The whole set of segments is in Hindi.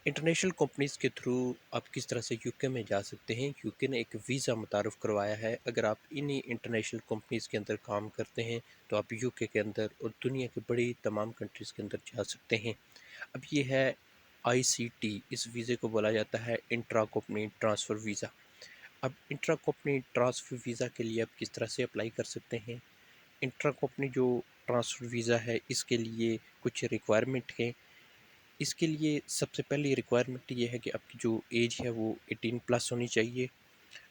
इंटरनेशनल कंपनीज़ के थ्रू आप किस तरह से यूके में जा सकते हैं। यूके ने एक वीज़ा मुतारफ़ करवाया है। अगर आप इन्हीं इंटरनेशनल कंपनीज़ के अंदर काम करते हैं तो आप यूके के अंदर और दुनिया की बड़ी तमाम कंट्रीज़ के अंदर जा सकते हैं। अब ये है आईसीटी, इस वीज़े को बोला जाता है इंट्रा कंपनी ट्रांसफ़र वीज़ा। अब इंट्रा कंपनी ट्रांसफ़र वीज़ा के लिए आप किस तरह से अप्लाई कर सकते हैं। इंट्रा कंपनी जो ट्रांसफ़र वीज़ा है इसके लिए कुछ रिक्वायरमेंट है। इसके लिए सबसे पहली रिक्वायरमेंट ये है कि आपकी जो एज है वो 18 प्लस होनी चाहिए।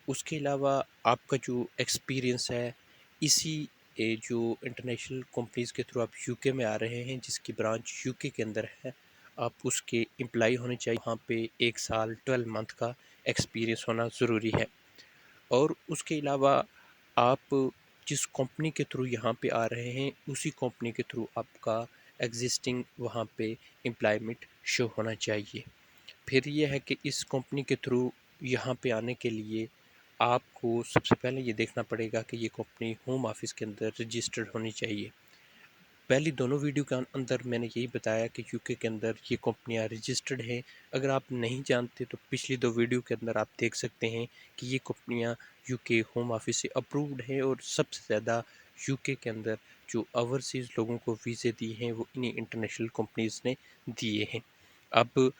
उसके अलावा आपका जो एक्सपीरियंस है इसी जो इंटरनेशनल कंपनीज़ के थ्रू आप यूके में आ रहे हैं जिसकी ब्रांच यूके के अंदर है, आप उसके एम्प्लॉय होने चाहिए। वहाँ पे 1 साल 12 मंथ का एक्सपीरियंस होना ज़रूरी है। और उसके अलावा आप जिस कंपनी के थ्रू यहाँ पे आ रहे हैं उसी कंपनी के थ्रू आपका एग्जिस्टिंग वहाँ पे एम्प्लॉयमेंट शो होना चाहिए। फिर ये है कि इस कंपनी के थ्रू यहाँ पे आने के लिए आपको सबसे पहले ये देखना पड़ेगा कि ये कंपनी होम ऑफिस के अंदर रजिस्टर्ड होनी चाहिए। पहली दोनों वीडियो के अंदर मैंने यही बताया कि यूके के अंदर ये कंपनियां रजिस्टर्ड हैं। अगर आप नहीं जानते तो पिछली 2 वीडियो के अंदर आप देख सकते हैं कि ये कंपनियां यूके होम ऑफिस से अप्रूव्ड हैं और सबसे ज़्यादा यूके के अंदर जो ओवरसीज़ लोगों को वीज़े दिए हैं वो इन्हीं इंटरनेशनल कंपनीज़ ने दिए हैं। अब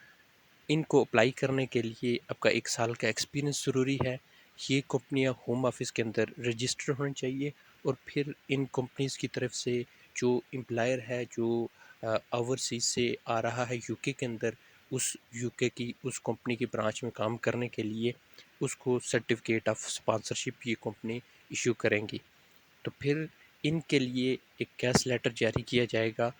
इनको अप्लाई करने के लिए आपका 1 साल का एक्सपीरियंस ज़रूरी है। ये कंपनियाँ होम ऑफिस के अंदर रजिस्टर होनी चाहिए और फिर इन कंपनीज़ की तरफ से जो एम्प्लॉयर है जो ओवरसीज़ से आ रहा है यूके के अंदर, उस यूके की उस कंपनी की ब्रांच में काम करने के लिए उसको सर्टिफिकेट ऑफ स्पॉन्सरशिप ये कंपनी इश्यू करेंगी। तो फिर इनके लिए एक कैश लेटर जारी किया जाएगा।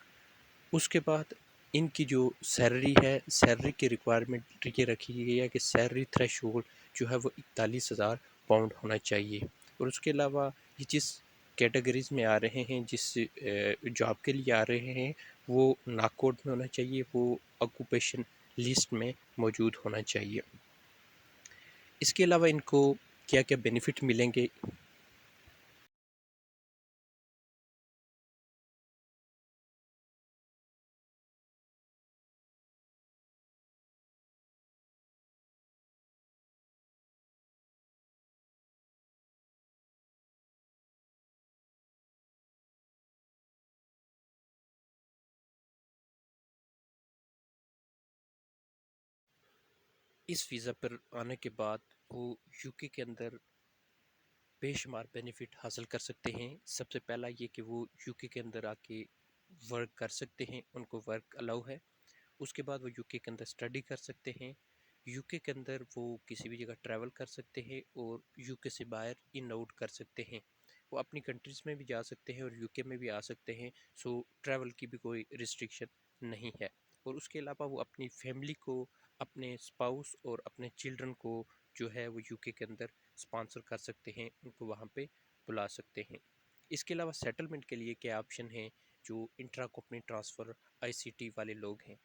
उसके बाद इनकी जो सैलरी है, सैलरी की रिक्वायरमेंट ये रखी गई है कि सैलरी थ्रेशोल्ड जो है वो 41,000 पाउंड होना चाहिए। और उसके अलावा ये जिस कैटेगरीज़ में आ रहे हैं, जिस जॉब के लिए आ रहे हैं, वो नॉकआउट में होना चाहिए, वो ऑक्यूपेशन लिस्ट में मौजूद होना चाहिए। इसके अलावा इनको क्या-क्या बेनिफिट मिलेंगे। इस वीज़ा पर आने के बाद वो यूके के अंदर बेशुमार बेनिफिट हासिल कर सकते हैं। सबसे पहला ये कि वो यूके के अंदर आके वर्क कर सकते हैं, उनको वर्क अलाउ है। उसके बाद वो यूके के अंदर स्टडी कर सकते हैं। यूके के अंदर वो किसी भी जगह ट्रैवल कर सकते हैं और यूके से बाहर इन आउट कर सकते हैं। वो अपनी कंट्रीज़ में भी जा सकते हैं और यूके में भी आ सकते हैं। सो ट्रैवल की भी कोई रिस्ट्रिक्शन नहीं है। और उसके अलावा वो अपनी फैमिली को, अपने स्पाउस और अपने चिल्ड्रन को जो है वो यूके के अंदर स्पॉन्सर कर सकते हैं, उनको वहाँ पे बुला सकते हैं। इसके अलावा सेटलमेंट के लिए क्या ऑप्शन है जो इंट्रा कंपनी ट्रांसफ़र आईसीटी वाले लोग हैं।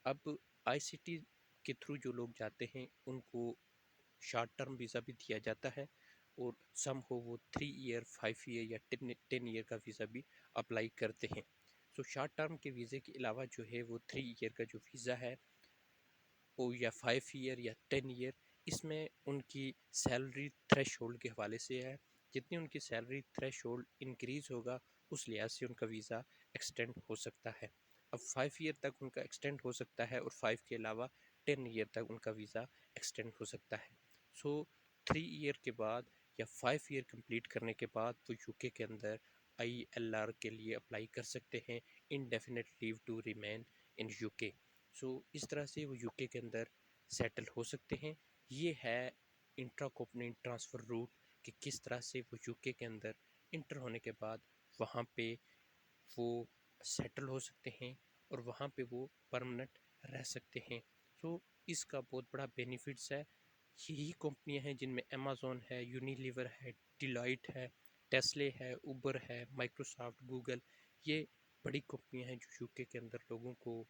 अब आईसीटी के थ्रू जो लोग जाते हैं उनको शॉर्ट टर्म वीज़ा भी दिया जाता है और सम हो वो 3 ईयर 5 ईयर या 10 ईयर का वीज़ा भी अप्लाई करते हैं। सो शॉर्ट टर्म के वीज़े के अलावा जो है वो 3 ईयर का जो वीज़ा है वो या 5 ईयर या 10 ईयर, इसमें उनकी सैलरी थ्रेश होल्ड के हवाले से है। जितनी उनकी सैलरी थ्रेश होल्ड इंक्रीज़ होगा उस लिहाज से उनका वीज़ा एक्सटेंड हो सकता है। अब 5 ईयर तक उनका एक्सटेंड हो सकता है और 5 के अलावा 10 ईयर तक उनका वीज़ा एक्सटेंड हो सकता है। सो 3 ईयर के बाद या 5 ईयर कंप्लीट करने के बाद वो यूके के अंदर ILR के लिए अप्लाई कर सकते हैं, indefinite leave to remain in UK. So इस तरह से वो यूके के अंदर सेटल हो सकते हैं। ये है इंट्रा कंपनी ट्रांसफ़र रूट कि किस तरह से वो यूके के अंदर इंटर होने के बाद वहाँ पे वो सेटल हो सकते हैं और वहाँ पे वो परमानेंट रह सकते हैं। तो इसका बहुत बड़ा बेनिफिट्स है। यही कंपनियां हैं जिनमें अमेज़न है, यूनिलीवर है, डिलॉयट है, टेस्ले है, उबर है, माइक्रोसॉफ्ट, गूगल। ये बड़ी कंपनियां हैं जो यूके के अंदर लोगों को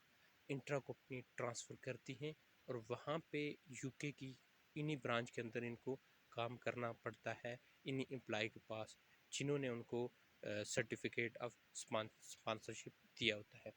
इंट्रा कंपनी ट्रांसफ़र करती हैं और वहाँ पे यूके की इन्हीं ब्रांच के अंदर इनको काम करना पड़ता है, इन्हीं एम्प्लॉय के पास जिन्होंने उनको सर्टिफिकेट ऑफ स्पॉन्सरशिप दिया होता है।